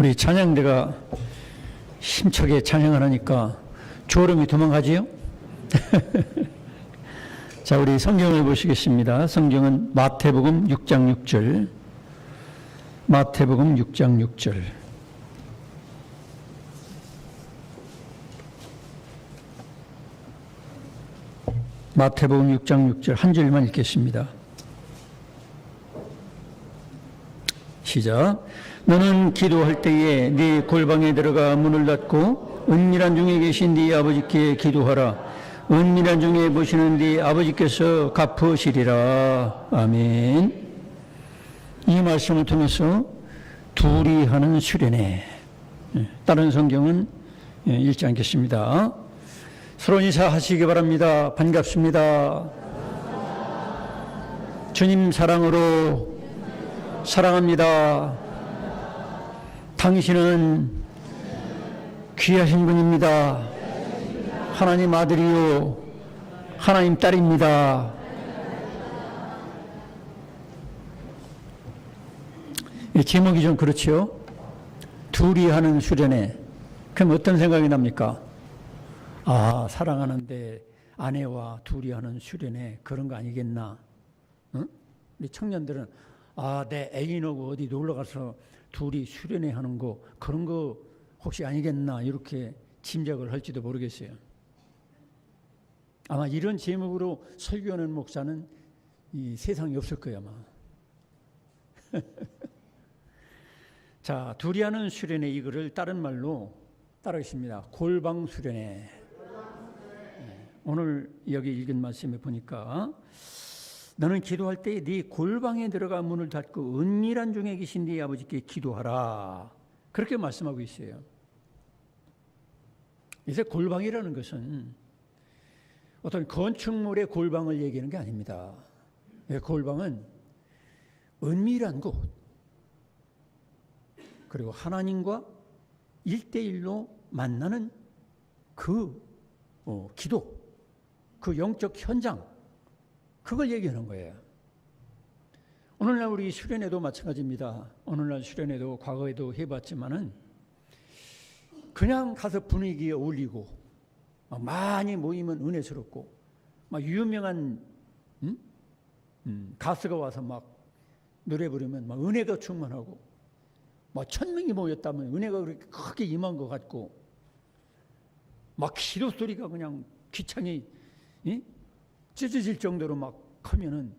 우리 찬양대가 힘차게 찬양을 하니까 졸음이 도망가지요? 자, 우리 성경을 보시겠습니다. 성경은 마태복음 6장 6절. 마태복음 6장 6절. 마태복음 6장 6절 한 줄만 읽겠습니다. 시작. 너는 기도할 때에 네 골방에 들어가 문을 닫고 은밀한 중에 계신 네 아버지께 기도하라. 은밀한 중에 보시는 네 아버지께서 갚으시리라. 아멘. 이 말씀을 통해서 둘이 하는 수련회. 다른 성경은 읽지 않겠습니다. 서로 인사하시기 바랍니다. 반갑습니다. 주님 사랑으로 사랑합니다. 당신은 귀하신 분입니다. 하나님 아들이요 하나님 딸입니다. 제목이 좀 그렇지요? 둘이 하는 수련회. 그럼 어떤 생각이 납니까? 아, 사랑하는데 아내와 둘이 하는 수련회 그런 거 아니겠나? 응? 우리 청년들은 아, 내 애인하고 어디 놀러 가서 둘이 수련회 하는 거 그런 거 혹시 아니겠나 이렇게 짐작을 할지도 모르겠어요. 아마 이런 제목으로 설교하는 목사는 이 세상에 없을 거예요, 아마. 자, 둘이 하는 수련회 이거를 다른 말로 따르겠습니다. 골방 수련회. 오늘 여기 읽은 말씀에 보니까 너는 기도할 때 네 골방에 들어가 문을 닫고 은밀한 중에 계신 네 아버지께 기도하라. 그렇게 말씀하고 있어요. 이제 골방이라는 것은 어떤 건축물의 골방을 얘기하는 게 아닙니다. 골방은 은밀한 곳, 그리고 하나님과 1대1로 만나는 그 기도, 그 영적 현장, 그걸 얘기하는 거예요. 오늘날 우리 수련회도 마찬가지입니다. 오늘날 수련회도 과거에도 해봤지만은 그냥 가서 분위기에 어울리고 많이 모이면 은혜스럽고 막 유명한 가수가 와서 막 노래 부르면 막 은혜가 충만하고 막 1000명이 모였다면 은혜가 그렇게 크게 임한 것 같고 막 기도 소리가 그냥 귀창이 찢어질 정도로 막 하면은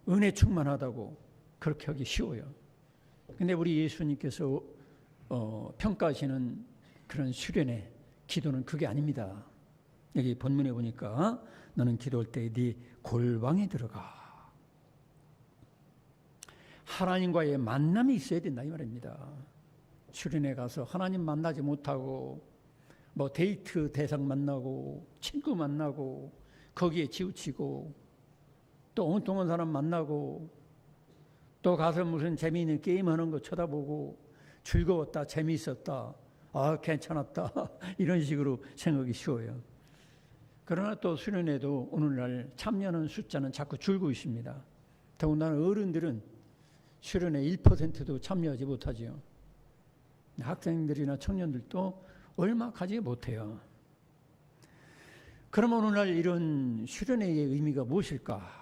은혜 충만하다고 그렇게 하기 쉬워요. 근데 우리 예수님께서 평가하시는 그런 수련회 기도는 그게 아닙니다. 여기 본문에 보니까 너는 기도할 때 네 골방에 들어가. 하나님과의 만남이 있어야 된다 이 말입니다. 수련회 가서 하나님 만나지 못하고 뭐 데이트 대상 만나고 친구 만나고 거기에 치우치고 또 엉뚱한 사람 만나고 또 가서 무슨 재미있는 게임하는 거 쳐다보고 즐거웠다 재미있었다 아 괜찮았다 이런 식으로 생각이 쉬워요. 그러나 또 수련회도 오늘날 참여하는 숫자는 자꾸 줄고 있습니다. 더군다나 어른들은 수련회 1%도 참여하지 못하지요. 학생들이나 청년들도 얼마 가지 못해요. 그럼 오늘날 이런 수련회의 의미가 무엇일까?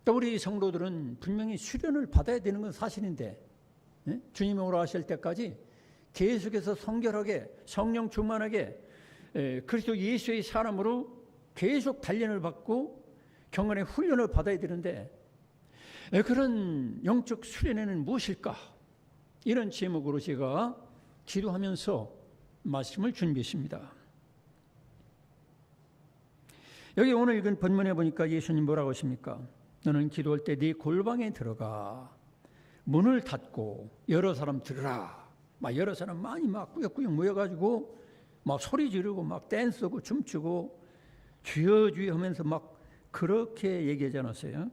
또 우리 성도들은 분명히 수련을 받아야 되는 건 사실인데 주님이 오라 하실 때까지 계속해서 성결하게 성령 충만하게 그리스도 예수의 사람으로 계속 단련을 받고 경건의 훈련을 받아야 되는데 그런 영적 수련회는 무엇일까? 이런 제목으로 제가 기도하면서 말씀을 준비했습니다. 여기 오늘 읽은 본문에 보니까 예수님 뭐라고 하십니까? 너는 기도할 때 네 골방에 들어가 문을 닫고 여러 사람 들으라. 막 여러 사람 많이 막 꾸역꾸역 모여가지고 막 소리 지르고 막 댄스하고 춤추고 주여 주여 하면서 막 그렇게 얘기하지 않았어요?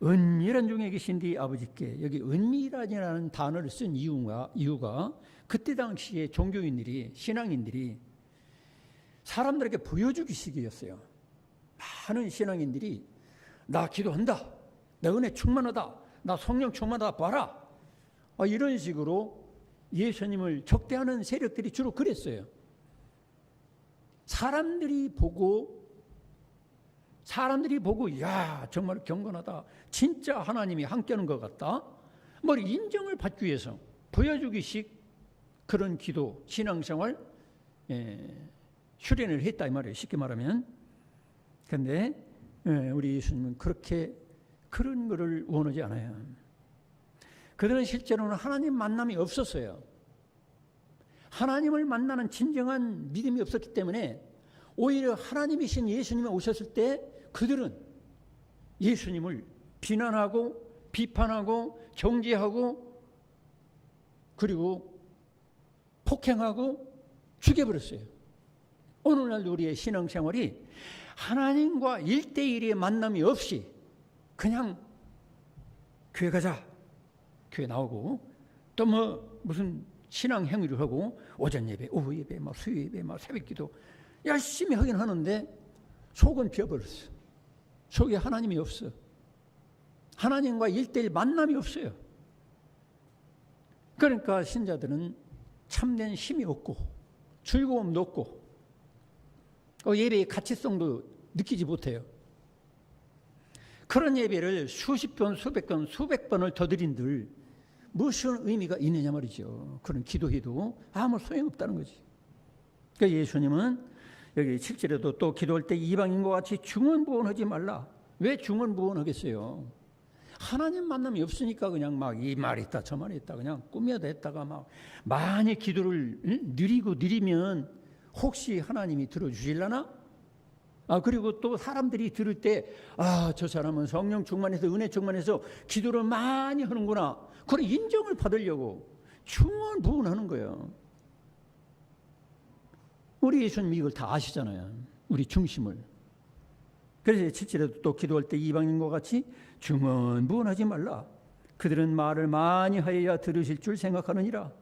은밀한 중에 계신 네 아버지께. 여기 은밀한이라는 단어를 쓴 이유가 그때 당시에 종교인들이 신앙인들이 사람들에게 보여주기식이었어요. 많은 신앙인들이 나 기도한다, 내 은혜 충만하다, 나 성령 충만하다 봐라 이런 식으로 예수님을 적대하는 세력들이 주로 그랬어요. 사람들이 보고 야 정말 경건하다, 진짜 하나님이 함께하는 것 같다, 뭐 인정을 받기 위해서 보여주기식 그런 기도, 신앙생활 수련을 했다 이 말이에요. 쉽게 말하면. 그런데 우리 예수님은 그런 거를 원하지 않아요. 그들은 실제로는 하나님 만남이 없었어요. 하나님을 만나는 진정한 믿음이 없었기 때문에 오히려 하나님이신 예수님이 오셨을 때 그들은 예수님을 비난하고 비판하고 정죄하고 그리고 폭행하고 죽여버렸어요. 오늘날 우리의 신앙생활이 하나님과 1대1의 만남이 없이 그냥 교회 가자, 교회 나오고 또 무슨 신앙 행위를 하고 오전 예배, 오후 예배, 수요 예배, 새벽기도 열심히 하긴 하는데 속은 비어버렸어. 속에 하나님이 없어. 하나님과 1대1 만남이 없어요. 그러니까 신자들은 참된 힘이 없고 즐거움도 없고 예배의 가치성도 느끼지 못해요. 그런 예배를 수십 번, 수백 번, 수백 번을 더 드린들 무슨 의미가 있느냐 말이죠. 그런 기도해도 아무 소용없다는 거지. 그러니까 예수님은 여기 7절에도 또 기도할 때 이방인과 같이 중언부언하지 말라. 왜 중언부언하겠어요? 하나님 만남이 없으니까 그냥 이 말이 있다 저 말이 있다 그냥 꾸며다 했다가 많이 기도를 느리면 혹시 하나님이 들어주실라나? 그리고 또 사람들이 들을 때 저 사람은 성령 충만해서 은혜 충만해서 기도를 많이 하는구나. 그런 인정을 받으려고 중언부언하는 거예요. 우리 예수님 이걸 다 아시잖아요. 우리 중심을. 그래서 7절에도 또 기도할 때 이방인과 같이 중언부언하지 말라. 그들은 말을 많이 하여야 들으실 줄 생각하느니라.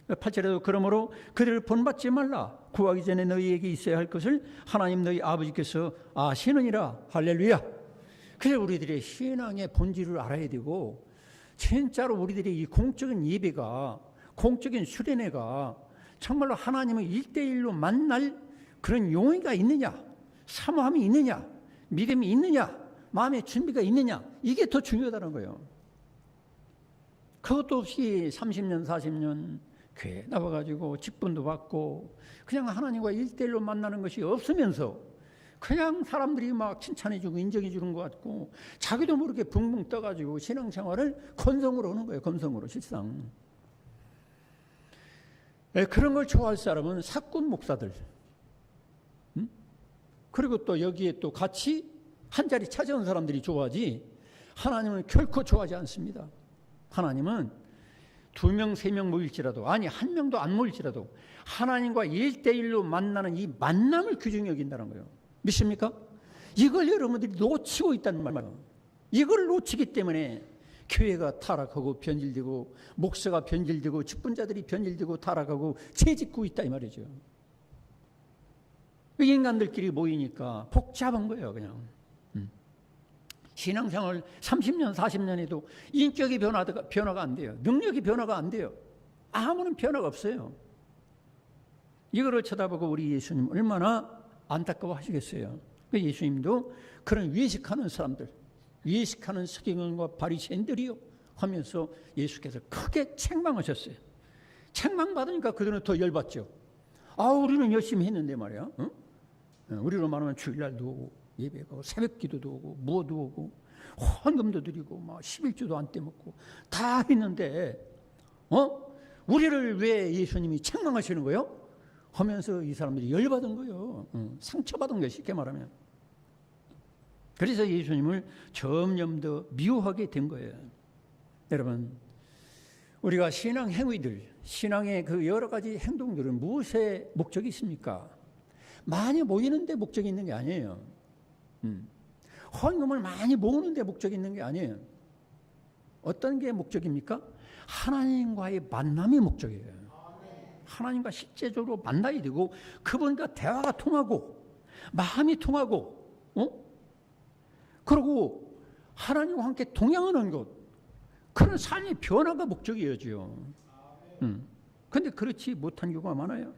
8절에도 그러므로 그들을 본받지 말라. 구하기 전에 너희에게 있어야 할 것을 하나님 너희 아버지께서 아시느니라. 할렐루야. 그래서 우리들의 신앙의 본질을 알아야 되고 진짜로 우리들의 이 공적인 예배가 공적인 수련회가 정말로 하나님을 1대1로 만날 그런 용의가 있느냐, 사모함이 있느냐, 믿음이 있느냐, 마음의 준비가 있느냐, 이게 더 중요하다는 거예요. 그것도 없이 30년, 40년 교회 나와가지고 직분도 받고 그냥 하나님과 1대1로 만나는 것이 없으면서 그냥 사람들이 칭찬해주고 인정해주는 것 같고 자기도 모르게 붕붕 떠가지고 신앙생활을 건성으로 하는 거예요. 건성으로 실상. 그런 걸 좋아할 사람은 사꾼 목사들, 그리고 또 여기에 또 같이 한 자리 찾아온 사람들이 좋아하지 하나님은 결코 좋아하지 않습니다. 하나님은 2명, 3명 모일지라도 아니 1명도 안 모일지라도 하나님과 1대1로 만나는 이 만남을 귀중히 여긴다는 거예요. 믿습니까? 이걸 여러분들이 놓치고 있다는 말이에요. 이걸 놓치기 때문에 교회가 타락하고 변질되고 목사가 변질되고 직분자들이 변질되고 타락하고 채짓고 있다 이 말이죠. 인간들끼리 모이니까 복잡한 거예요. 그냥 신앙생활 30년 40년에도 인격이 변화가 안 돼요. 능력이 변화가 안 돼요. 아무런 변화가 없어요. 이거를 쳐다보고 우리 예수님 얼마나 안타까워 하시겠어요. 예수님도 그런 외식하는 사람들, 외식하는 서기관과 바리새인들이요 하면서 예수께서 크게 책망하셨어요. 책망받으니까 그들은 더 열받죠. 우리는 열심히 했는데 말이야. 응? 우리로 말하면 주일날도 오고 예배가 새벽 기도도 오고 무엇도 오고 헌금도 드리고 11조도 안 떼먹고 다 했는데 우리를 왜 예수님이 책망하시는 거예요? 하면서 이 사람들이 열받은 거예요. 상처받은 거예요. 쉽게 말하면. 그래서 예수님을 점점 더 미워하게 된 거예요. 여러분, 우리가 신앙 행위들, 신앙의 그 여러 가지 행동들은 무엇에 목적이 있습니까? 많이 모이는 데 목적이 있는 게 아니에요. 헌금을 많이 모으는 데 목적이 있는 게 아니에요. 어떤 게 목적입니까? 하나님과의 만남이 목적이에요. 하나님과 실제적으로 만나야 되고 그분과 대화가 통하고 마음이 통하고 그리고 하나님과 함께 동행하는 것, 그런 삶의 변화가 목적이어죠. 그런데 그렇지 못한 경우가 많아요.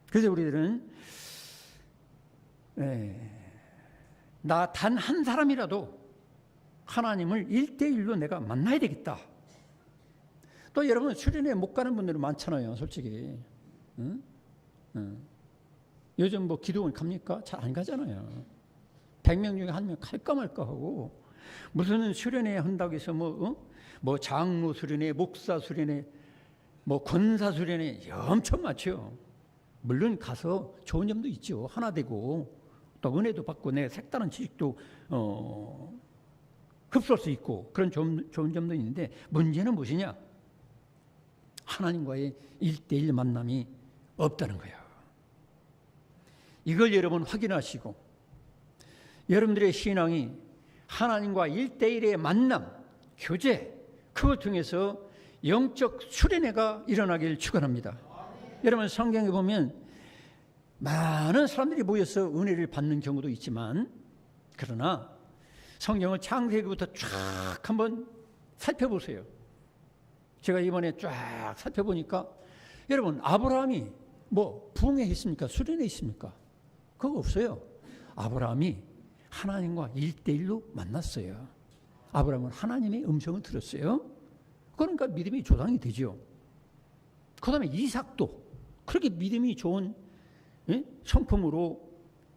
그래서 우리들은 나 단 한 사람이라도 하나님을 1대1로 내가 만나야 되겠다. 또 여러분 수련회 못 가는 분들이 많잖아요. 솔직히. 요즘 뭐 기도원 갑니까? 잘 안 가잖아요. 100명 중에 1명 갈까 말까 하고, 무슨 수련회 한다고 해서 뭐 장로 수련회, 목사 수련회, 뭐 권사 수련회 엄청 많죠. 물론 가서 좋은 점도 있죠. 하나 되고 또 은혜도 받고 내 색다른 지식도 흡수할 수 있고 그런 좋은 점도 있는데, 문제는 무엇이냐? 하나님과의 1대1 만남이 없다는 거예요. 이걸 여러분 확인하시고, 여러분들의 신앙이 하나님과 1대1의 만남, 교제, 그걸 통해서 영적 수련회가 일어나길 축원합니다. 여러분 성경에 보면 많은 사람들이 모여서 은혜를 받는 경우도 있지만, 그러나 성경을 창세기부터 쫙 한번 살펴보세요. 제가 이번에 쫙 살펴보니까 여러분 아브라함이 뭐 부흥회 했습니까? 수련회 했습니까? 그거 없어요. 아브라함이 하나님과 1대1로 만났어요. 아브라함은 하나님의 음성을 들었어요. 그러니까 믿음이 조상이 되죠. 그 다음에 이삭도 그렇게 믿음이 좋은 성품으로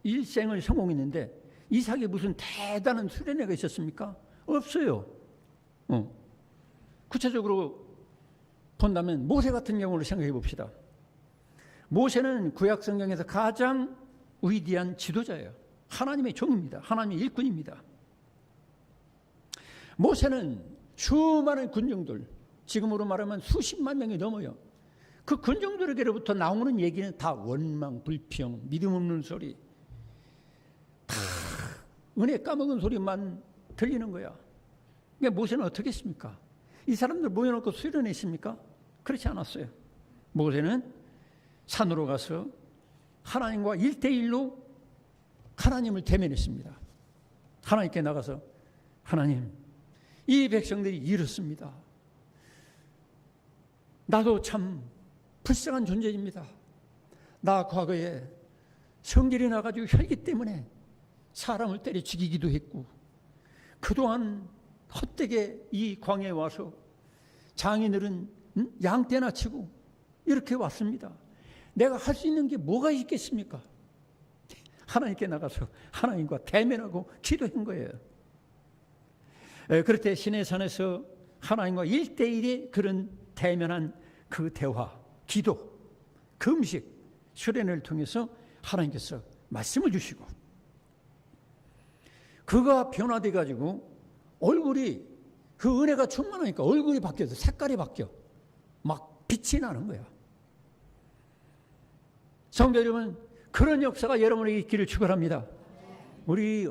일생을 성공했는데, 이삭이 무슨 대단한 수련회가 있었습니까? 없어요. 구체적으로 본다면 모세 같은 경우를 생각해 봅시다. 모세는 구약 성경에서 가장 위대한 지도자예요. 하나님의 종입니다. 하나님의 일꾼입니다. 모세는 수많은 군중들, 지금으로 말하면 수십만 명이 넘어요. 그 군중들에게로부터 나오는 얘기는 다 원망, 불평, 믿음 없는 소리, 다 은혜 까먹은 소리만 들리는 거야. 그러니까 모세는 어떻게 했습니까? 이 사람들 모여놓고 수련했습니까? 그렇지 않았어요. 모세는 산으로 가서 하나님과 1대1로 하나님을 대면했습니다. 하나님께 나가서, 하나님, 이 백성들이 이렇습니다. 나도 참 불쌍한 존재입니다. 나 과거에 성질이 나가지고 혈기 때문에 사람을 때려 죽이기도 했고, 그동안 헛되게 이 광야에 와서 장인들은 양떼나 치고 이렇게 왔습니다. 내가 할 수 있는 게 뭐가 있겠습니까? 하나님께 나가서 하나님과 대면하고 기도한 거예요. 그럴 때 시내산에서 하나님과 1대1의 그런 대면한 그 대화, 기도, 금식, 수련을 통해서 하나님께서 말씀을 주시고, 그가 변화돼 가지고 얼굴이, 그 은혜가 충만하니까 얼굴이 바뀌어서 색깔이 바뀌어 막 빛이 나는 거야. 성도 여러분, 그런 역사가 여러분에게 있기를 축원합니다. 우리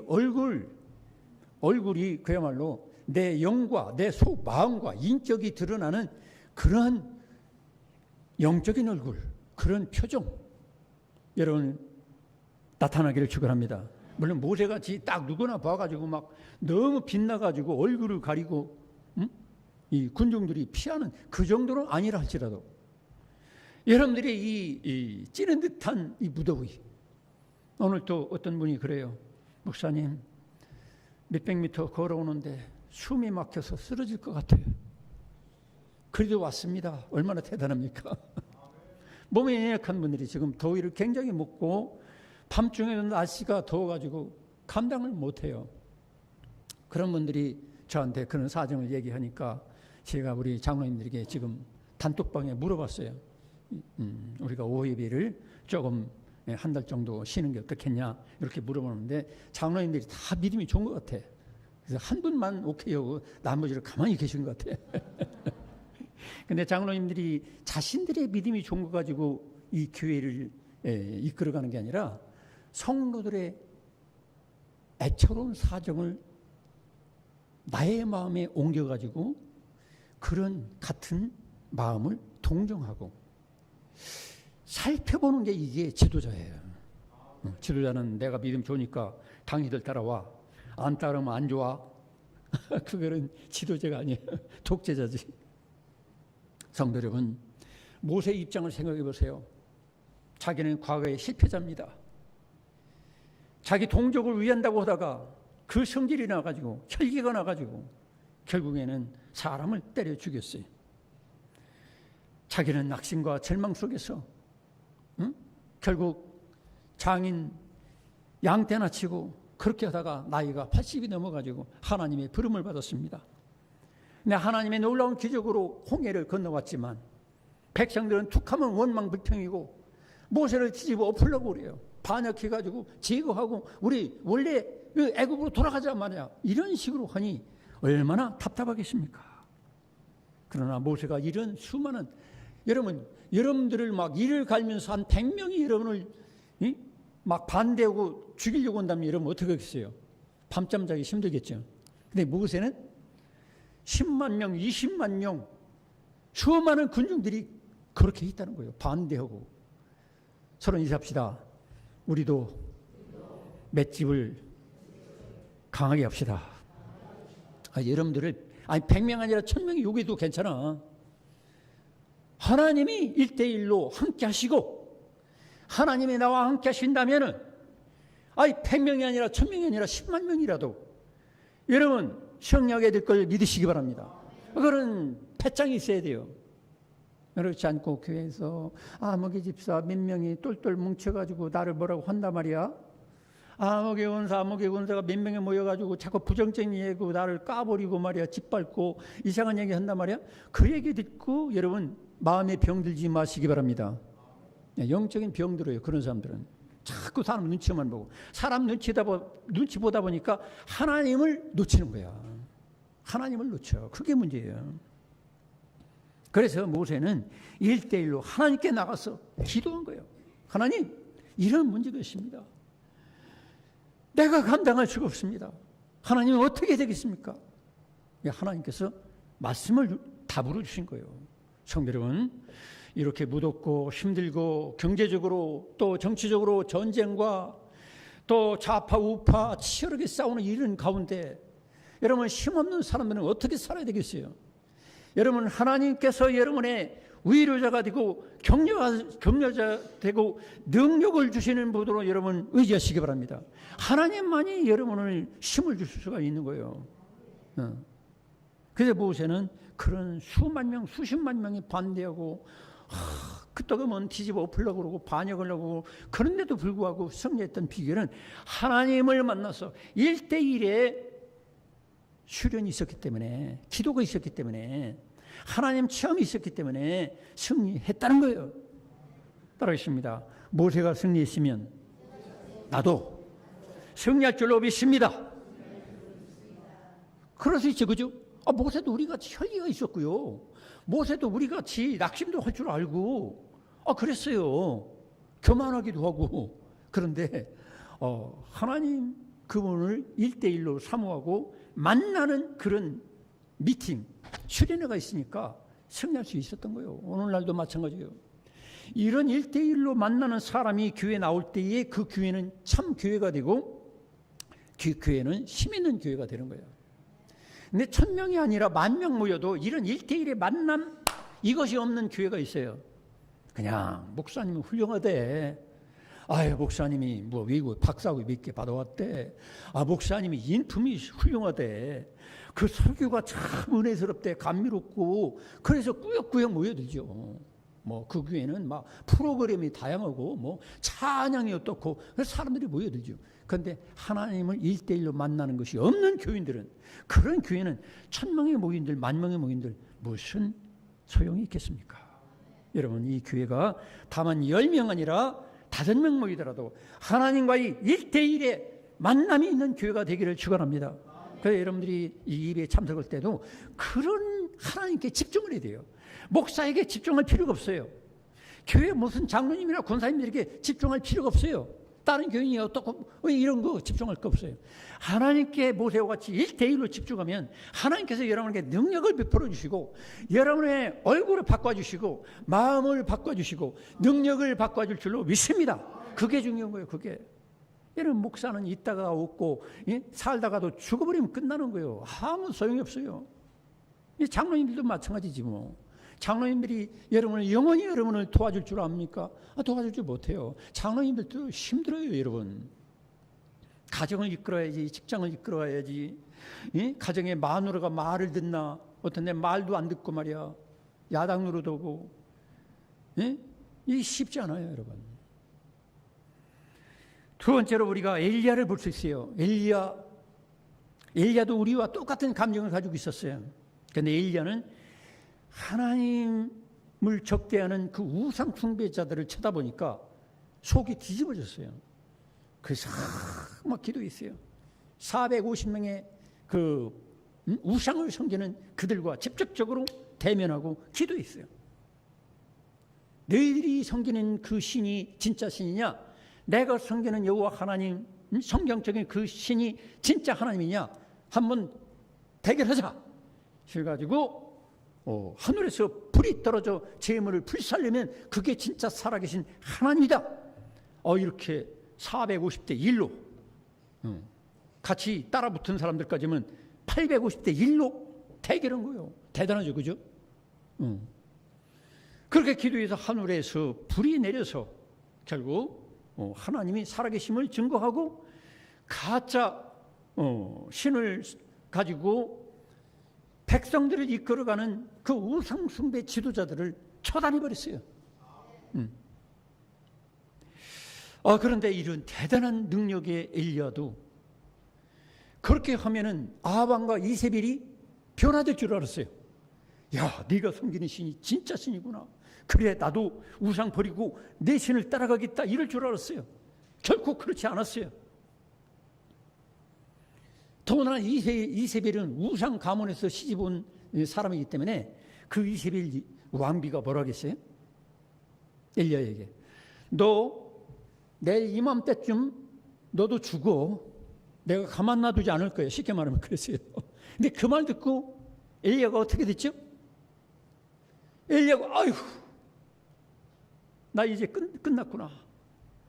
얼굴이 그야말로 내 영과 내 속 마음과 인격이 드러나는 그러한 영적인 얼굴, 그런 표정, 여러분 나타나기를 축원합니다. 물론 모세같이 딱 누구나 봐가지고 막 너무 빛나가지고 얼굴을 가리고 이 군중들이 피하는 그 정도는 아니라 할지라도, 여러분들의 이 찌는 듯한 이 무더위, 오늘 또 어떤 분이 그래요. 목사님, 몇백 미터 걸어오는데 숨이 막혀서 쓰러질 것 같아요. 그래도 왔습니다. 얼마나 대단합니까? 몸에 연약한 분들이 지금 더위를 굉장히 먹고 밤중에는 날씨가 더워가지고 감당을 못해요. 그런 분들이 저한테 그런 사정을 얘기하니까 제가 우리 장로님들에게 지금 단톡방에 물어봤어요. 우리가 5예배를 조금 한 달 정도 쉬는 게 어떻겠냐 이렇게 물어보는데, 장로님들이 다 믿음이 좋은 것 같아. 그래서 한 분만 오케이 하고 나머지를 가만히 계신 것 같아. 근데 장로님들이 자신들의 믿음이 좋은 거 가지고 이 교회를 이끌어가는 게 아니라 성도들의 애처로운 사정을 나의 마음에 옮겨가지고 그런 같은 마음을 동정하고 살펴보는 게 이게 지도자예요. 지도자는 내가 믿음 좋으니까 당신들 따라와, 안 따르면 안 좋아, 그거는 지도자가 아니에요. 독재자지. 성도 여러분, 모세의 입장을 생각해 보세요. 자기는 과거의 실패자입니다. 자기 동족을 위한다고 하다가 그 성질이 나가지고 혈기가 나가지고 결국에는 사람을 때려 죽였어요. 자기는 낙심과 절망 속에서 결국 장인 양떼나 치고 그렇게 하다가 나이가 80이 넘어가지고 하나님의 부름을 받았습니다. 근데 하나님의 놀라운 기적으로 홍해를 건너왔지만 백성들은 툭하면 원망불평이고 모세를 뒤집어 엎으려고 그래요. 반역해가지고 제거하고 우리 원래 애굽으로 돌아가자 말이야. 이런 식으로 하니 얼마나 답답하겠습니까? 그러나 모세가 이런 수많은 여러분들을 막 이를 갈면서 한 100명이 여러분을 막 반대하고 죽이려고 한다면 여러분 어떻게 하겠어요? 밤잠 자기 힘들겠죠. 근데 모세는 10만 명, 20만 명 수많은 군중들이 그렇게 있다는 거예요. 반대하고. 서로 인사합시다. 우리도 맷집을 강하게 합시다. 여러분들을 100명 아니라 1000명이 요구해도 괜찮아. 하나님이 1대1로 함께 하시고 하나님이 나와 함께 하신다면은 100명이 아니라 1000명이 아니라 10만 명이라도 여러분 성령의 될 걸 믿으시기 바랍니다. 그런 배짱이 있어야 돼요. 그렇지 않고 교회에서 아무개 집사 몇 명이 똘똘 뭉쳐가지고 나를 뭐라고 한단 말이야. 아무개 원사가 몇 명이 모여가지고 자꾸 부정적인 얘기고 나를 까버리고 말이야. 짓밟고 이상한 얘기 한단 말이야. 그 얘기 듣고 여러분 마음에 병들지 마시기 바랍니다. 영적인 병 들어요. 그런 사람들은 자꾸 사람 눈치만 보고 사람 눈치 보다 보니까 하나님을 놓치는 거야. 하나님을 놓쳐. 그게 문제예요. 그래서 모세는 1대1로 하나님께 나가서 기도한 거예요. 하나님, 이런 문제가 있습니다. 내가 감당할 수가 없습니다. 하나님은 어떻게 되겠습니까? 하나님께서 말씀을 답으로 주신 거예요. 성도 여러분, 이렇게 무덥고 힘들고 경제적으로 또 정치적으로 전쟁과 또 좌파 우파 치열하게 싸우는 이런 가운데 여러분 힘없는 사람들은 어떻게 살아야 되겠어요? 여러분 하나님께서 여러분의 위로자가 되고 격려자 되고 능력을 주시는 분으로 여러분 의지하시기 바랍니다. 하나님만이 여러분을 힘을 주실 수가 있는 거예요. 그래서 모세는 그런 수만 명, 수십만 명이 반대하고 끄떡하면 뒤집어 엎으려고 그러고 반역을 하고 그런데도 불구하고 승리했던 비결은 하나님을 만나서 1대1의 수련이 있었기 때문에 기도가 있었기 때문에 하나님 체험이 있었기 때문에 승리했다는 거예요. 따라하겠습니다. 모세가 승리했으면 나도 승리할 줄로 믿습니다. 그럴 수 있죠. 그죠? 모세도 우리같이 혈기가 있었고요. 모세도 우리같이 낙심도 할 줄 알고 그랬어요. 교만하기도 하고. 그런데 하나님 그분을 1대1로 사모하고 만나는 그런 미팅, 수련회가 있으니까 승리할 수 있었던 거예요. 오늘날도 마찬가지예요. 이런 1대1로 만나는 사람이 교회에 나올 때에 그 교회는 참 교회가 되고 그 교회는 힘 있는 교회가 되는 거예요. 근데 1000명이 아니라 10,000명 모여도 이런 1대1의 만남 이것이 없는 교회가 있어요. 그냥 목사님이 훌륭하대. 목사님이 뭐 외국 박사학위 몇 개 받아왔대. 목사님이 인품이 훌륭하대. 그 설교가 참 은혜스럽대. 감미롭고 그래서 꾸역꾸역 모여들죠. 뭐 그 교회는 막 프로그램이 다양하고 뭐 찬양이 어떻고 그래서 사람들이 모여들죠. 그런데 하나님을 1대1로 만나는 것이 없는 교인들은 그런 교회는 1000명의 모인들 10,000명의 모인들 무슨 소용이 있겠습니까? 여러분 이 교회가 다만 10명 아니라 5명 모이더라도 하나님과의 1대1의 만남이 있는 교회가 되기를 축원합니다. 그래서 여러분들이 이 예배에 참석할 때도 그런 하나님께 집중을 해야 돼요. 목사에게 집중할 필요가 없어요. 교회 무슨 장로님이나 권사님들에게 집중할 필요가 없어요. 다른 교인이 어떻고 이런 거 집중할 거 없어요. 하나님께 모세와 같이 1대1로 집중하면 하나님께서 여러분에게 능력을 베풀어 주시고 여러분의 얼굴을 바꿔주시고 마음을 바꿔주시고 능력을 바꿔줄 줄로 믿습니다. 그게 중요한 거예요. 그게. 이런 목사는 있다가 없고, 살다가도 죽어버리면 끝나는 거예요. 아무 소용이 없어요. 이 장로님들도 마찬가지지 뭐. 장로님들이 영원히 여러분을 도와줄 줄 압니까? 도와줄 줄 못해요. 장로님들도 힘들어요, 여러분. 가정을 이끌어야지, 직장을 이끌어야지. 가정에 마누라가 말을 듣나? 어떤 내 말도 안 듣고 말이야. 야당 노릇하고. 이 쉽지 않아요, 여러분. 두 번째로 우리가 엘리야를 볼 수 있어요. 엘리야도 우리와 똑같은 감정을 가지고 있었어요. 그런데 엘리야는 하나님을 적대하는 그 우상 숭배자들을 쳐다보니까 속이 뒤집어졌어요. 그래서 막 기도했어요. 450명의 그 우상을 섬기는 그들과 직접적으로 대면하고 기도했어요. 너희들이 섬기는 그 신이 진짜 신이냐? 내가 섬기는 여호와 하나님, 성경적인 그 신이 진짜 하나님이냐? 한번 대결하자. 그래가지고 하늘에서 불이 떨어져 재물을 불살려면 그게 진짜 살아계신 하나님이다. 이렇게 450대 1로 같이 따라붙은 사람들까지는 850대 1로 대결한 거예요. 대단하죠, 그죠? 그렇게 기도해서 하늘에서 불이 내려서 결국 하나님이 살아계심을 증거하고 가짜 신을 가지고 백성들을 이끌어가는 그 우상숭배 지도자들을 처단해버렸어요. 그런데 이런 대단한 능력의 엘리야도 그렇게 하면은 아합과 이세벨이 변화될 줄 알았어요. 야, 네가 섬기는 신이 진짜 신이구나. 그래, 나도 우상 버리고 내 신을 따라가겠다, 이럴 줄 알았어요. 결코 그렇지 않았어요. 더구나 이세벨은 우상 가문에서 시집 온 사람이기 때문에 그 이세벨 왕비가 뭐라 하겠어요? 엘리야에게 너 내일 이맘때쯤 너도 죽어. 내가 가만 놔두지 않을 거야. 쉽게 말하면 그랬어요. 근데 그 말 듣고 엘리야가 어떻게 됐죠? 엘리야가 아이고 나 이제 끝났구나.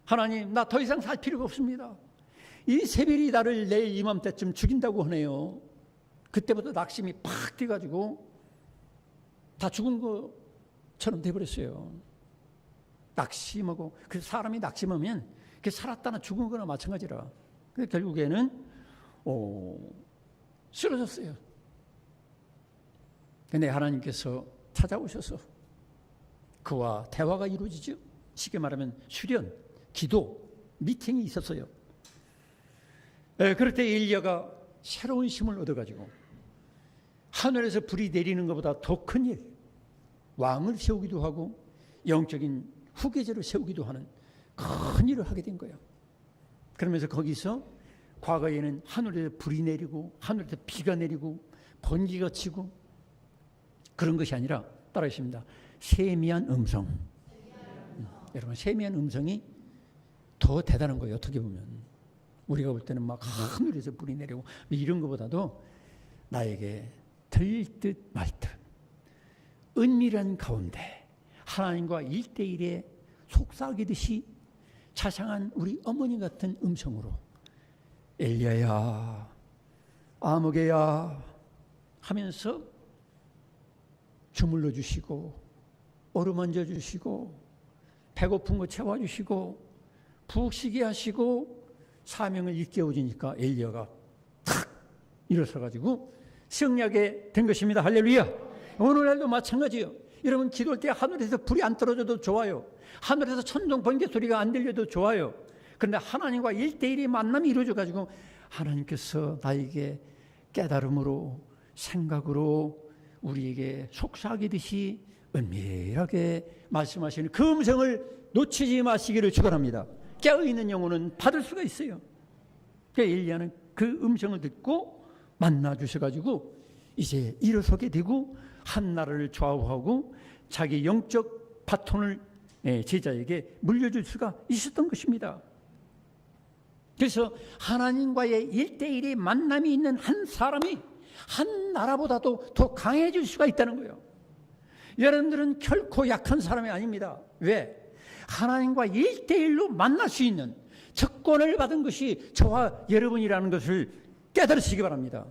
하나님, 나 더 이상 살 필요가 없습니다. 이세벨이 나를 내일 이맘때쯤 죽인다고 하네요. 그때부터 낙심이 팍 뛰어가지고 다 죽은 것처럼 돼버렸어요. 낙심하고, 그 사람이 낙심하면 그게 살았다나 죽은 거나 마찬가지라. 그래서 결국에는 쓰러졌어요. 근데 하나님께서 찾아오셔서 그와 대화가 이루어지죠. 쉽게 말하면 수련, 기도, 미팅이 있었어요. 그럴 때 엘리야가 새로운 힘을 얻어가지고 하늘에서 불이 내리는 것보다 더 큰 일, 왕을 세우기도 하고 영적인 후계자를 세우기도 하는 큰 일을 하게 된 거예요. 그러면서 거기서 과거에는 하늘에서 불이 내리고 하늘에서 비가 내리고 번개가 치고 그런 것이 아니라 따라하십니다. 세미한 음성. 여러분, 세미한 음성이 더 대단한 거예요. 어떻게 보면 우리가 볼 때는 막 하늘에서 불이 내리고 이런 것보다도 나에게 들릴 듯 말 듯 은밀한 가운데 하나님과 1대1에 속삭이듯이 자상한 우리 어머니 같은 음성으로 엘리야야, 아무개야 하면서 주물러 주시고 어루만져 주시고 배고픈 거 채워주시고 푹 쉬게 하시고 사명을 일깨워주니까 엘리야가 탁 일어서가지고 승리하게 된 것입니다. 할렐루야. 오늘날도 마찬가지예요. 여러분, 기도할 때 하늘에서 불이 안 떨어져도 좋아요. 하늘에서 천둥 번개 소리가 안 들려도 좋아요. 그런데 하나님과 1대1의 만남이 이루어져가지고 하나님께서 나에게 깨달음으로 생각으로 우리에게 속삭이듯이 은밀하게 말씀하시는 그 음성을 놓치지 마시기를 축원합니다. 깨어있는 영혼은 받을 수가 있어요. 그러니까 엘리야는 그 음성을 듣고 만나 주셔가지고 이제 일어서게 되고 한 나라를 좌우하고 자기 영적 바톤을 제자에게 물려줄 수가 있었던 것입니다. 그래서 하나님과의 1대1의 만남이 있는 한 사람이 한 나라보다도 더 강해질 수가 있다는 거예요. 여러분들은 결코 약한 사람이 아닙니다. 왜? 하나님과 1대1로 만날 수 있는, 특권을 받은 것이 저와 여러분이라는 것을 깨달으시기 바랍니다.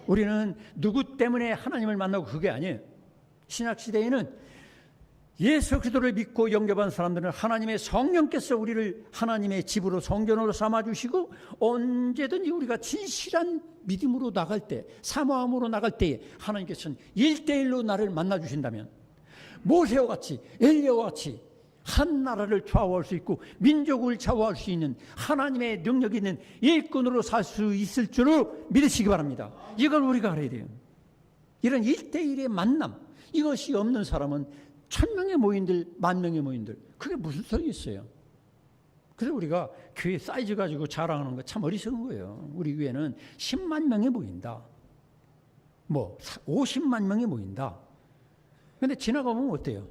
우리는 누구 때문에 하나님을 만나고 그게 아니에요. 신약시대에는 예수 그리스도를 믿고 영접한 사람들은 하나님의 성령께서 우리를 하나님의 집으로 성전으로 삼아주시고 언제든지 우리가 진실한 믿음으로 나갈 때, 사모함으로 나갈 때에 하나님께서는 1대1로 나를 만나주신다면 모세와 같이, 엘리야와 같이 한 나라를 좌우할 수 있고 민족을 좌우할 수 있는 하나님의 능력이 있는 일꾼으로 살 수 있을 줄을 믿으시기 바랍니다. 이걸 우리가 알아야 돼요. 이런 1대1의 만남, 이것이 없는 사람은 1000명의 모인들, 10,000명의 모인들, 그게 무슨 소용이 있어요? 그래서 우리가 교회 사이즈 가지고 자랑하는 거 참 어리석은 거예요. 우리 교회는 10만 명이 모인다, 뭐 50만 명이 모인다. 근데 지나가보면 어때요?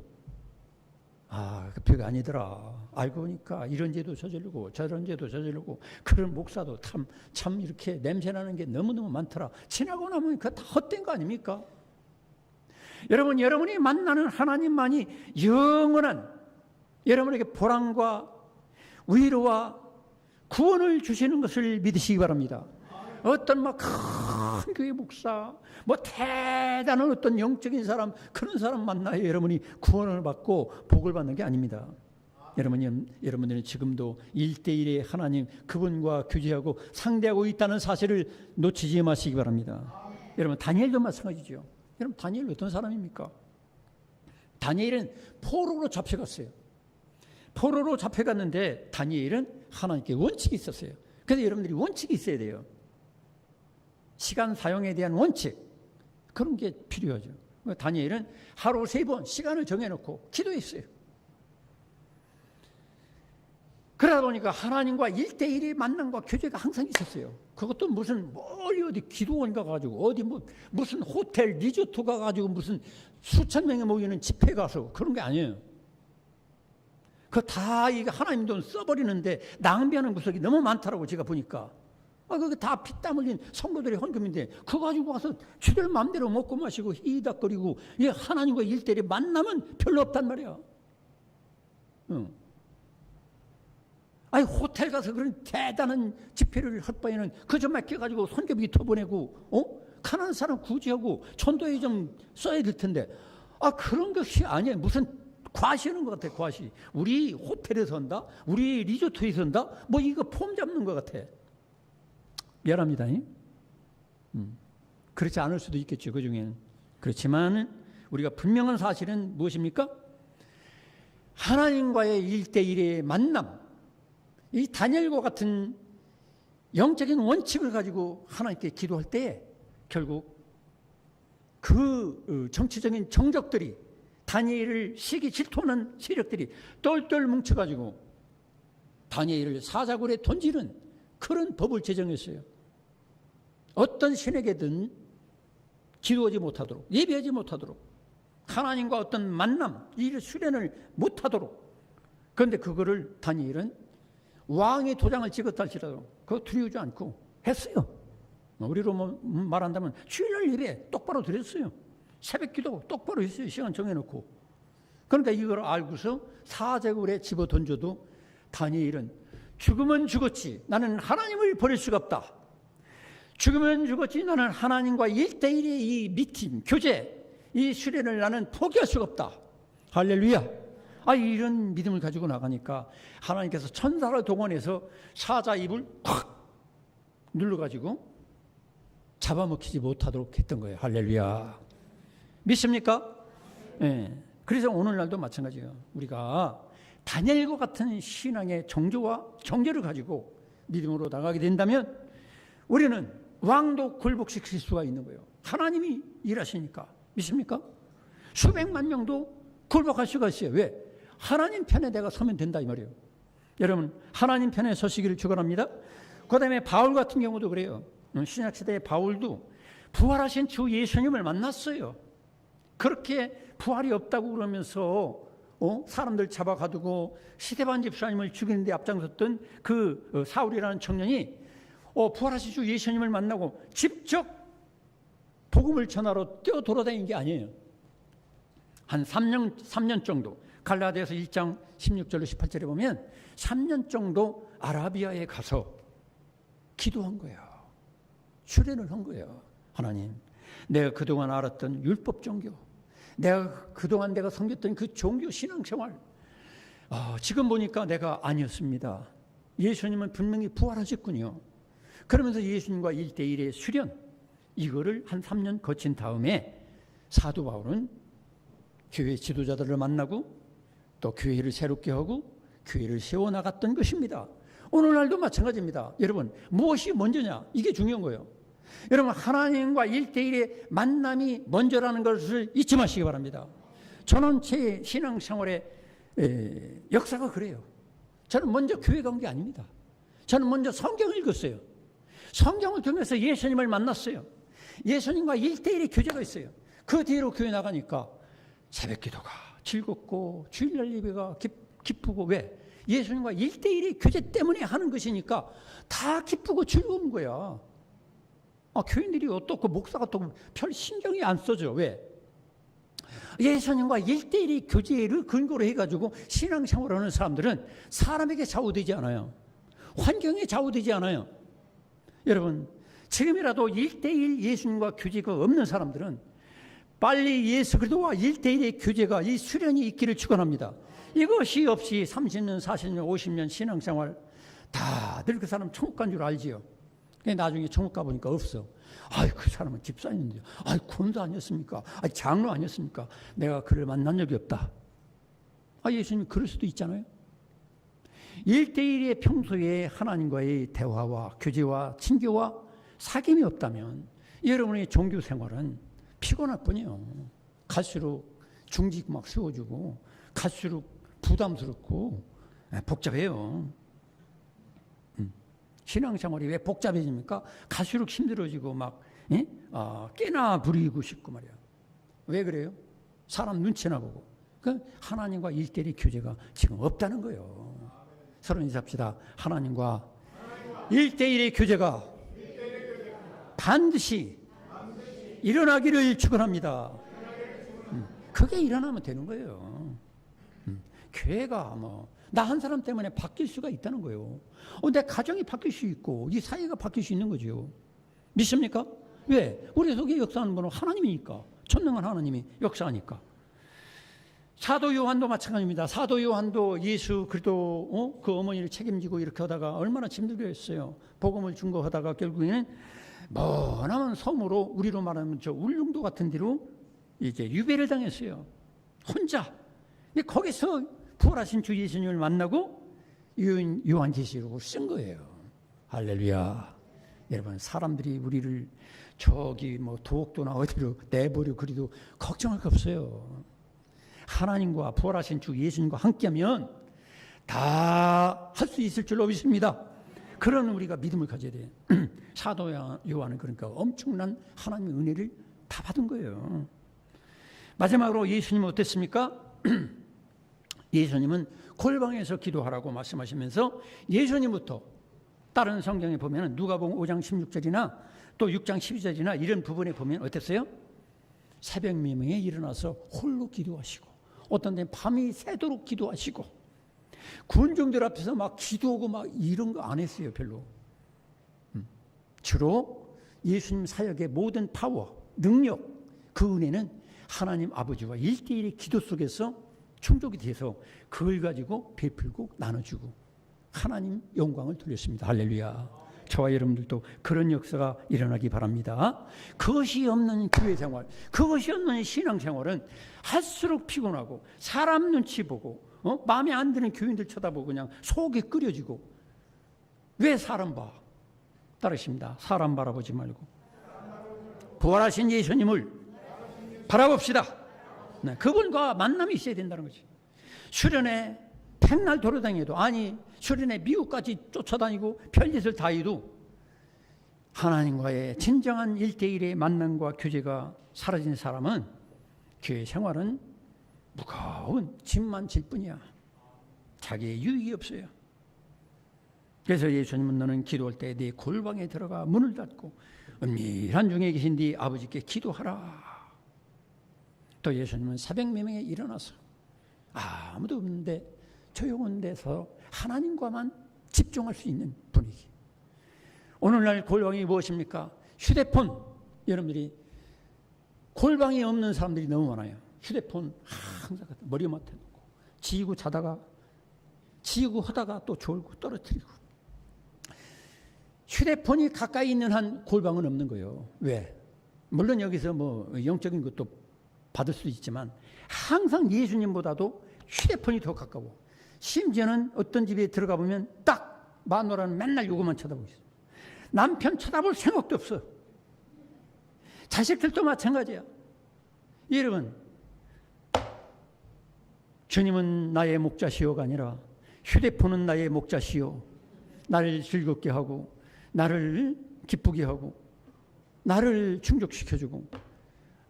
아, 그 별거 아니더라. 알고 보니까 이런 죄도 저지르고 저런 죄도 저지르고 그런 목사도 참 이렇게 냄새나는 게 너무너무 많더라. 지나고 나면 그거 다 헛된 거 아닙니까? 여러분, 여러분이 만나는 하나님만이 영원한 여러분에게 보람과 위로와 구원을 주시는 것을 믿으시기 바랍니다. 어떤 막 큰 교회 목사, 뭐 대단한 어떤 영적인 사람, 그런 사람 만나야 여러분이 구원을 받고 복을 받는 게 아닙니다. 여러분들은 지금도 1대1의 하나님 그분과 교제하고 상대하고 있다는 사실을 놓치지 마시기 바랍니다. 여러분, 다니엘도 마찬가지죠. 여러분, 다니엘 어떤 사람입니까? 다니엘은 포로로 잡혀갔어요. 포로로 잡혀갔는데 다니엘은 하나님께 원칙이 있었어요. 그래서 여러분들이 원칙이 있어야 돼요. 시간 사용에 대한 원칙, 그런 게 필요하죠. 다니엘은 하루 3번 시간을 정해놓고 기도했어요. 그러다 보니까 하나님과 1대1의 만남과 교제가 항상 있었어요. 그것도 무슨 멀리 어디 기도원 가가지고 어디 무슨 호텔 리조트 가가지고 무슨 수천 명이 모이는 집회 가서 그런 게 아니에요. 그거 다 이게 하나님 돈 써버리는데 낭비하는 구석이 너무 많더라고 제가 보니까. 그게 다 피땀 흘린 성도들의 헌금인데 그거 가지고 와서 주들 마음대로 먹고 마시고 히덕거리고 하나님과 1대1의 만남은 별로 없단 말이야. 아니 호텔 가서 그런 대단한 집회를 할 바에는 그저 맡겨가지고 손잡이 터보내고 가난한 사람 구제하고 전도에 좀 써야 될 텐데 그런 것이 아니에요. 무슨 과시하는 것 같아. 과시. 우리 호텔에서 한다, 우리 리조트에서 한다, 뭐 이거 폼 잡는 것 같아. 미안합니다. 그렇지 않을 수도 있겠죠. 그 중에는. 그렇지만 우리가 분명한 사실은 무엇입니까? 하나님과의 1대1의 만남, 이 다니엘과 같은 영적인 원칙을 가지고 하나님께 기도할 때 결국 그 정치적인 정적들이, 다니엘을 시기 질투하는 세력들이 똘똘 뭉쳐가지고 다니엘을 사자굴에 던지는 그런 법을 제정했어요. 어떤 신에게든 기도하지 못하도록, 예배하지 못하도록, 하나님과 어떤 만남, 이 수련을 못하도록. 그런데 그거를 다니엘은 왕의 도장을 찍었다 할지라도 그거 두려우지 않고 했어요. 우리로 말한다면 주일날 예배 똑바로 드렸어요. 새벽 기도 똑바로 했어요. 시간 정해놓고. 그러니까 이걸 알고서 사자굴에 집어 던져도 다니엘은 죽으면 죽었지 나는 하나님을 버릴 수가 없다. 죽으면 죽었지 나는 하나님과 1대1의 이 미팅, 교제, 이 수련을 나는 포기할 수가 없다. 할렐루야. 이런 믿음을 가지고 나가니까 하나님께서 천사를 동원해서 사자 입을 콱 눌러가지고 잡아먹히지 못하도록 했던 거예요. 할렐루야. 믿습니까? 네. 그래서 오늘날도 마찬가지예요. 우리가 다니엘과 같은 신앙의 정조와 정제를 가지고 믿음으로 나가게 된다면 우리는 왕도 굴복시킬 수가 있는 거예요. 하나님이 일하시니까. 믿습니까? 수백만 명도 굴복할 수가 있어요. 왜? 하나님 편에 내가 서면 된다 이 말이에요. 여러분, 하나님 편에 서시기를 축원합니다. 그 다음에 바울 같은 경우도 그래요. 신약시대의 바울도 부활하신 주 예수님을 만났어요. 그렇게 부활이 없다고 그러면서 사람들 잡아가두고 스데반 집사님을 죽이는 데 앞장섰던 그 사울이라는 청년이 부활하신 주 예수님을 만나고 직접 복음을 전하러 뛰어 돌아다닌 게 아니에요. 한 3년 정도 갈라디아서 1장 16절로 18절에 보면 3년 정도 아라비아에 가서 기도한 거예요. 수련을 한 거예요. 하나님, 내가 그동안 알았던 율법 종교, 그동안 내가 섬겼던 그 종교 신앙생활, 지금 보니까 내가 아니었습니다. 예수님은 분명히 부활하셨군요. 그러면서 예수님과 1대1의 수련, 이거를 한 3년 거친 다음에 사도 바울은 교회 지도자들을 만나고 또 교회를 새롭게 하고 교회를 세워나갔던 것입니다. 오늘날도 마찬가지입니다. 여러분, 무엇이 먼저냐? 이게 중요한 거예요. 여러분, 하나님과 1대1의 만남이 먼저라는 것을 잊지 마시기 바랍니다. 저는 제 신앙생활의 역사가 그래요. 저는 먼저 교회 간 게 아닙니다. 저는 먼저 성경을 읽었어요. 성경을 통해서 예수님을 만났어요. 예수님과 1대1의 교제가 있어요. 그 뒤로 교회 나가니까 새벽 기도가 즐겁고 주일날 예배가 기쁘고, 왜? 예수님과 1대1의 교제 때문에 하는 것이니까 다 기쁘고 즐거운 거야. 교인들이 어떻고 목사가 또 별 신경이 안 써져. 왜? 예수님과 1대1의 교제를 근거로 해가지고 신앙생활을 하는 사람들은 사람에게 좌우되지 않아요. 환경에 좌우되지 않아요. 여러분, 지금이라도 1대1 예수님과 교제가 없는 사람들은 빨리 예수 그리스도와 1대1의 교제가, 이 수련이 있기를 축원합니다. 이것이 없이 30년, 40년, 50년 신앙생활 다들 그 사람 천국 간 줄 알지요. 나중에 천국 가보니까 없어. 그 사람은 집사님인데요. 권사 아니었습니까? 장로 아니었습니까? 내가 그를 만난 적이 없다. 예수님 그럴 수도 있잖아요. 1대1의 평소에 하나님과의 대화와 교제와 친교와 사귐이 없다면 여러분의 종교 생활은 피곤할 뿐이에요. 갈수록 중직 막 세워주고 갈수록 부담스럽고 복잡해요. 신앙생활이 왜 복잡해집니까? 갈수록 힘들어지고 막 깨나 부리고 싶고 말이야. 왜 그래요? 사람 눈치나 보고. 하나님과 1대1의 교제가 지금 없다는 거예요. 서로 인사합시다. 하나님과 1대1의 교제가 반드시 일어나기를 축원합니다. 그게 일어나면 되는 거예요. 교회가 나 한 사람 때문에 바뀔 수가 있다는 거예요. 내 가정이 바뀔 수 있고 이 사회가 바뀔 수 있는 거죠. 믿습니까? 왜? 우리 속에 역사하는 분은 하나님이니까. 전능한 하나님이 역사하니까. 사도 요한도 마찬가지입니다. 사도 요한도 예수 그리스도 그 어머니를 책임지고 이렇게 하다가 얼마나 힘들게 했어요. 복음을 증거하다가 결국에는 머나먼 섬으로, 우리로 말하면 저 울릉도 같은 데로 이제 유배를 당했어요. 혼자. 근데 거기서 부활하신 주 예수님을 만나고 요한계시록을 쓴 거예요. 할렐루야. 여러분, 사람들이 우리를 저기 도옥도나 어디로 내버려 그리도 걱정할 거 없어요. 하나님과 부활하신 주 예수님과 함께하면 다 할 수 있을 줄로 믿습니다. 그런 우리가 믿음을 가져야 돼요. 사도 요한은 그러니까 엄청난 하나님의 은혜를 다 받은 거예요. 마지막으로 예수님은 어땠습니까? 예수님은 골방에서 기도하라고 말씀하시면서 예수님부터 다른 성경에 보면 누가복음 5장 16절이나 또 6장 12절이나 이런 부분에 보면 어땠어요? 새벽 미명에 일어나서 홀로 기도하시고 어떤 데는 밤이 새도록 기도하시고 군중들 앞에서 막 기도하고 막 이런 거 안 했어요. 별로. 주로 예수님 사역의 모든 파워, 능력, 그 은혜는 하나님 아버지와 1대1의 기도 속에서 충족이 돼서 그걸 가지고 베풀고 나눠주고 하나님 영광을 돌렸습니다. 할렐루야. 저와 여러분들도 그런 역사가 일어나기 바랍니다. 그것이 없는 교회 생활, 그것이 없는 신앙 생활은 할수록 피곤하고 사람 눈치 보고 마음에 안 드는 교인들 쳐다보고 그냥 속이 끓여지고. 왜 사람 봐? 따르십니다. 사람 바라보지 말고 부활하신 예수님을 바라봅시다. 네, 그분과 만남이 있어야 된다는 거지. 수련회 백날 돌아다녀도, 아니 수련회 미국까지 쫓아다니고 별짓을 다 해도 하나님과의 진정한 1대1의 만남과 교제가 사라진 사람은 교회 생활은 무거운 짐만 질 뿐이야. 자기의 유익이 없어요. 그래서 예수님은 너는 기도할 때 네 골방에 들어가 문을 닫고 은밀한 중에 계신 네 아버지께 기도하라. 또 예수님은 새벽 미명에 일어나서 아무도 없는데 조용한 데서 하나님과만 집중할 수 있는 분위기. 오늘날 골방이 무엇입니까? 휴대폰. 여러분들이 골방이 없는 사람들이 너무 많아요. 휴대폰 항상 머리 맡에 놓고 지고 자다가 지고 하다가 또 졸고 떨어뜨리고. 휴대폰이 가까이 있는 한 골방은 없는 거예요. 왜? 물론 여기서 뭐 영적인 것도 받을 수도 있지만 항상 예수님보다도 휴대폰이 더 가까워. 심지어는 어떤 집에 들어가 보면 딱 마누라는 맨날 요것만 쳐다보고 있어. 남편 쳐다볼 생각도 없어. 자식들도 마찬가지야. 여러분, 주님은 나의 목자시오가 아니라 휴대폰은 나의 목자시오. 나를 즐겁게 하고 나를 기쁘게 하고 나를 충족시켜주고,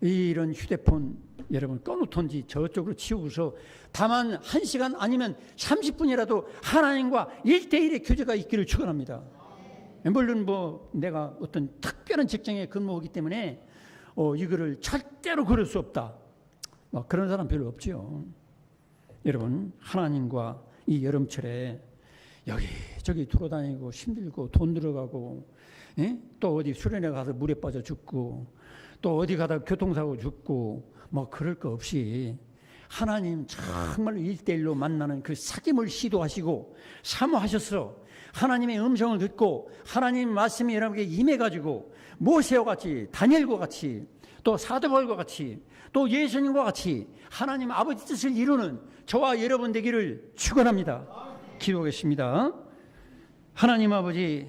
이런 휴대폰 여러분 꺼놓던지 저쪽으로 치우고서 다만 1시간 아니면 30분이라도 하나님과 1대1의 교제가 있기를 축원합니다. 물론 뭐 내가 어떤 특별한 직장에 근무하기 때문에 이거를 절대로 그럴 수 없다, 뭐 그런 사람 별로 없죠. 여러분, 하나님과 이 여름철에 여기저기 돌아다니고 힘들고 돈 들어가고, 또 어디 수련회 가서 물에 빠져 죽고, 또 어디 가다 교통사고 죽고, 뭐 그럴 거 없이 하나님 정말로 1대1로 만나는 그 사귐을 시도하시고 사모하셔서 하나님의 음성을 듣고 하나님 말씀이 여러분에게 임해가지고 모세와 같이, 다니엘과 같이, 또 사도바울과 같이, 또 예수님과 같이 하나님 아버지 뜻을 이루는 저와 여러분 되기를 축원합니다. 기도하겠습니다. 하나님 아버지,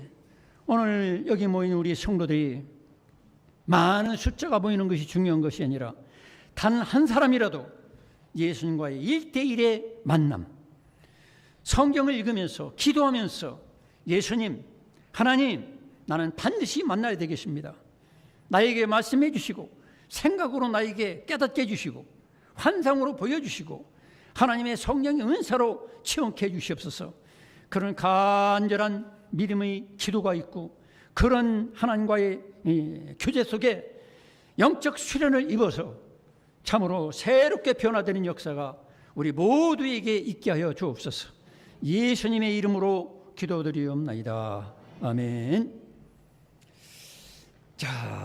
오늘 여기 모인 우리 성도들이 많은 숫자가 보이는 것이 중요한 것이 아니라 단 한 사람이라도 예수님과의 1대1의 만남, 성경을 읽으면서 기도하면서 예수님, 하나님, 나는 반드시 만나야 되겠습니다. 나에게 말씀해 주시고 생각으로 나에게 깨닫게 해주시고 환상으로 보여주시고 하나님의 성령의 은사로 체험케 해주시옵소서. 그런 간절한 믿음의 기도가 있고 그런 하나님과의 교제 속에 영적 수련을 입어서 참으로 새롭게 변화되는 역사가 우리 모두에게 있게 하여 주옵소서. 예수님의 이름으로 기도드리옵나이다. 아멘. 자.